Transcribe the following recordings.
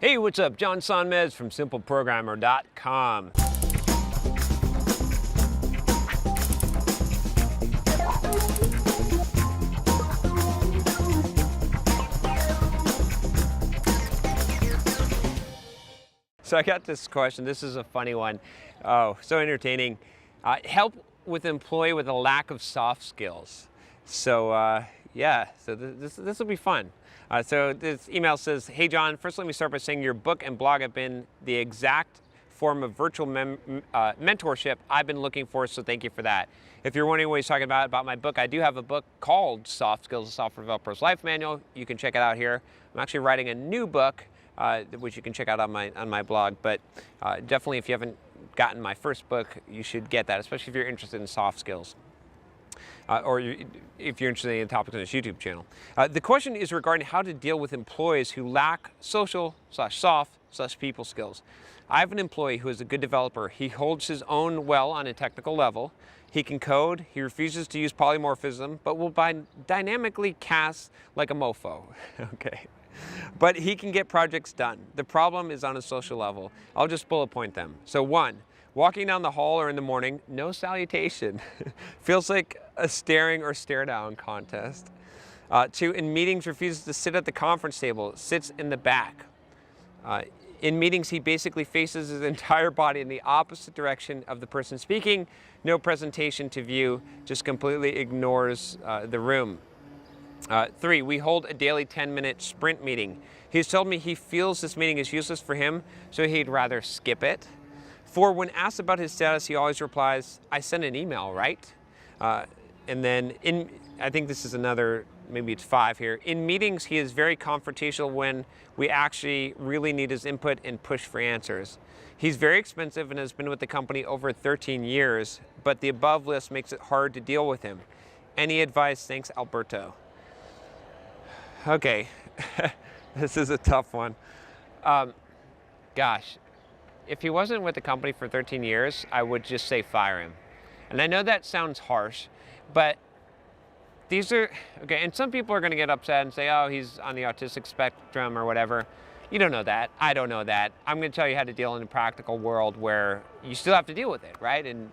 Hey, what's up? John Sonmez from simpleprogrammer.com. So I got this question. This is a funny one. Oh, so entertaining. Help with employee with a lack of soft skills. So yeah, so this will be fun. So this email says, "Hey John, first let me start by saying your book and blog have been the exact form of virtual mentorship I've been looking for, so thank you for that. If you're wondering what he's talking about my book, I do have a book called Soft Skills, a Software Developer's Life Manual. You can check it out here. I'm actually writing a new book, which you can check out on my blog, but definitely if you haven't gotten my first book, you should get that, especially if you're interested in soft skills. Or if you're interested in the topics on this YouTube channel. The question is regarding how to deal with employees who lack social/soft/people skills. I have an employee who is a good developer. He holds his own well on a technical level. He can code. He refuses to use polymorphism, but will dynamically cast like a mofo. Okay. But he can get projects done. The problem is on a social level. I'll just bullet point them. So 1, walking down the hall or in the morning, no salutation. Feels like a staring or stare down contest. 2, in meetings, refuses to sit at the conference table, sits in the back. In meetings, he basically faces his entire body in the opposite direction of the person speaking. No presentation to view, just completely ignores the room. 3, we hold a daily 10-minute sprint meeting. He's told me he feels this meeting is useless for him, so he'd rather skip it. 4, when asked about his status, he always replies, "I sent an email, right?" And then I think this is another, maybe it's 5 here. In meetings, he is very confrontational when we actually really need his input and push for answers. He's very expensive and has been with the company over 13 years, but the above list makes it hard to deal with him. Any advice? Thanks, Alberto. Okay, this is a tough one. Gosh, if he wasn't with the company for 13 years, I would just say fire him. And I know that sounds harsh, but these are, okay, and some people are gonna get upset and say, oh, he's on the autistic spectrum or whatever. You don't know that, I don't know that. I'm gonna tell you how to deal in a practical world where you still have to deal with it, right? And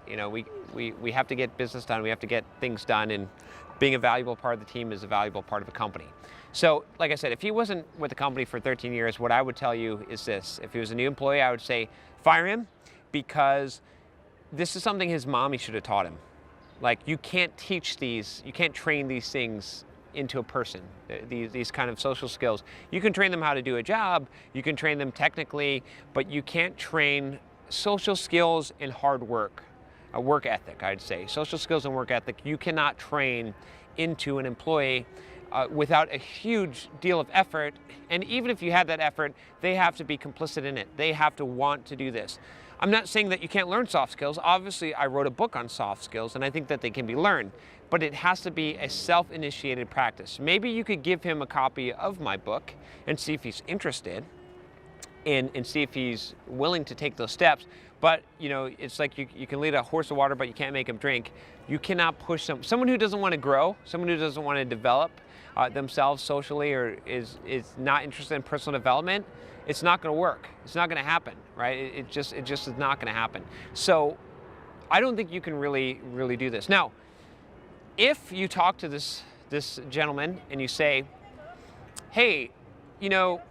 you know, we have to get business done, we have to get things done, and being a valuable part of the team is a valuable part of a company. So, like I said, if he wasn't with the company for 13 years, what I would tell you is this. If he was a new employee, I would say fire him, because this is something his mommy should have taught him. Like, you can't teach these, you can't train these things into a person, these kind of social skills. You can train them how to do a job, you can train them technically, but you can't train social skills and hard work. A work ethic, I'd say. Social skills and work ethic, you cannot train into an employee without a huge deal of effort. And even if you had that effort, they have to be complicit in it. They have to want to do this. I'm not saying that you can't learn soft skills. Obviously, I wrote a book on soft skills, and I think that they can be learned. But it has to be a self-initiated practice. Maybe you could give him a copy of my book and see if he's interested, and see if he's willing to take those steps. But, you know, it's like you can lead a horse to water, but you can't make him drink. You cannot push someone who doesn't want to grow, someone who doesn't want to develop themselves socially, or is not interested in personal development. It's not going to work. It's not going to happen, right? It just is not going to happen. So I don't think you can really do this. Now, if you talk to this gentleman and you say, hey, you know,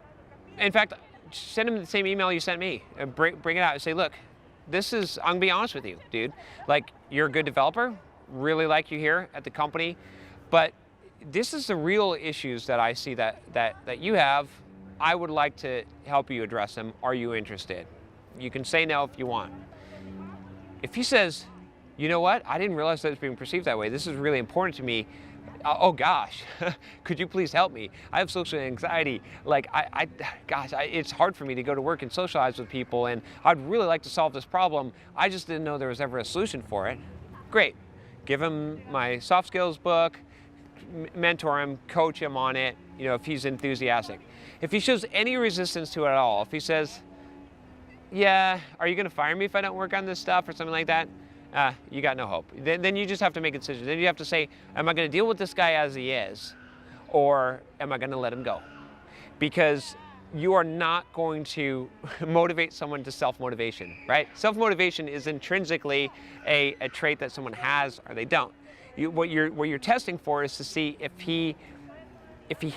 in fact, send him the same email you sent me. Bring it out and say, look, I'm gonna be honest with you, dude. Like, you're a good developer, really like you here at the company, but this is the real issues that I see that you have. I would like to help you address them. Are you interested? You can say no if you want. If he says, you know what, I didn't realize that it's being perceived that way. This is really important to me. Oh gosh, could you please help me? I have social anxiety. Like, it's hard for me to go to work and socialize with people, and I'd really like to solve this problem. I just didn't know there was ever a solution for it. Great. Give him my soft skills book, mentor him, coach him on it, you know, if he's enthusiastic. If he shows any resistance to it at all, if he says, yeah, are you gonna fire me if I don't work on this stuff or something like that? You got no hope. Then you just have to make a decision. Then you have to say, am I going to deal with this guy as he is, or am I going to let him go? Because you are not going to motivate someone to self-motivation, right? Self-motivation is intrinsically a trait that someone has or they don't. What you're testing for is to see if he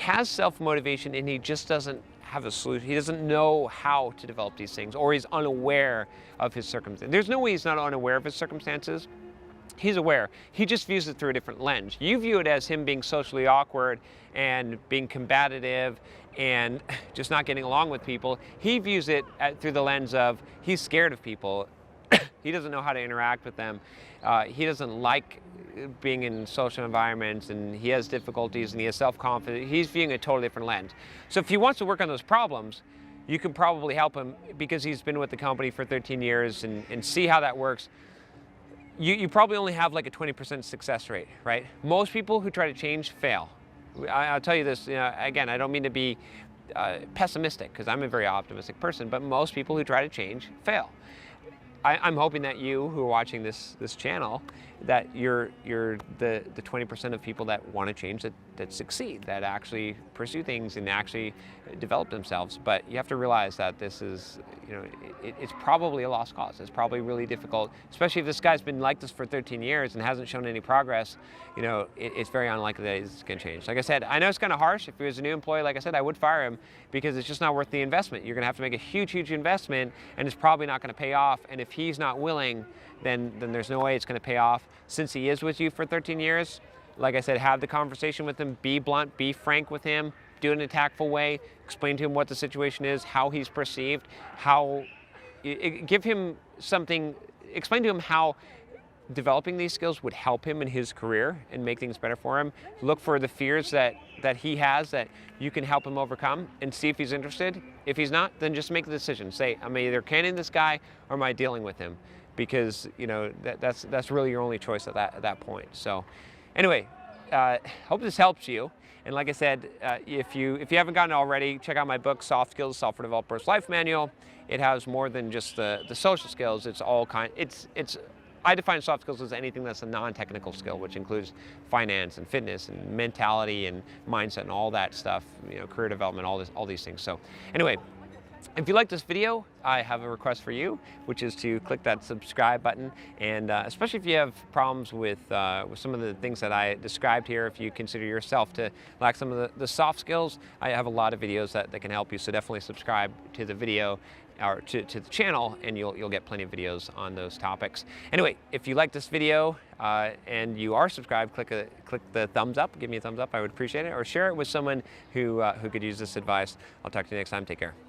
has self-motivation and he just doesn't have a solution, he doesn't know how to develop these things, or he's unaware of his circumstances. There's no way he's not unaware of his circumstances. He's aware. He just views it through a different lens. You view it as him being socially awkward and being combative and just not getting along with people. He views it through the lens of he's scared of people. He doesn't know how to interact with them. He doesn't like being in social environments, and he has difficulties, and he has self-confidence. He's viewing a totally different lens. So if he wants to work on those problems, you can probably help him because he's been with the company for 13 years and see how that works. You probably only have like a 20% success rate, right? Most people who try to change fail. I'll tell you this, again, I don't mean to be pessimistic because I'm a very optimistic person, but most people who try to change fail. I'm hoping that you who are watching this channel, that you're the 20% of people that want to change, that succeed, that actually pursue things and actually develop themselves. But you have to realize that this is, it's probably a lost cause. It's probably really difficult, especially if this guy's been like this for 13 years and hasn't shown any progress. It's very unlikely that he's going to change. Like I said, I know it's kind of harsh. If he was a new employee, like I said, I would fire him because it's just not worth the investment. You're going to have to make a huge investment, and it's probably not going to pay off. And if he's not willing, then there's no way it's going to pay off. Since he is with you for 13 years, like I said, have the conversation with him, be blunt, be frank with him, do it in a tactful way, explain to him what the situation is, how he's perceived, give him something, explain to him how developing these skills would help him in his career and make things better for him. Look for the fears that he has that you can help him overcome and see if he's interested. If he's not, then just make the decision. Say, I'm either canning this guy or am I dealing with him? Because that's really your only choice at that point. So anyway, hope this helps you. And like I said, if you haven't gotten it already, check out my book, Soft Skills, Software Developer's Life Manual. It has more than just the social skills. It's all I define soft skills as anything that's a non-technical skill, which includes finance and fitness and mentality and mindset and all that stuff, career development, all these things. So anyway, if you like this video, I have a request for you, which is to click that subscribe button. And especially if you have problems with some of the things that I described here, if you consider yourself to lack some of the soft skills, I have a lot of videos that can help you. So definitely subscribe to the video or to the channel, and you'll get plenty of videos on those topics. Anyway, if you like this video and you are subscribed, click the thumbs up. Give me a thumbs up. I would appreciate it. Or share it with someone who could use this advice. I'll talk to you next time. Take care.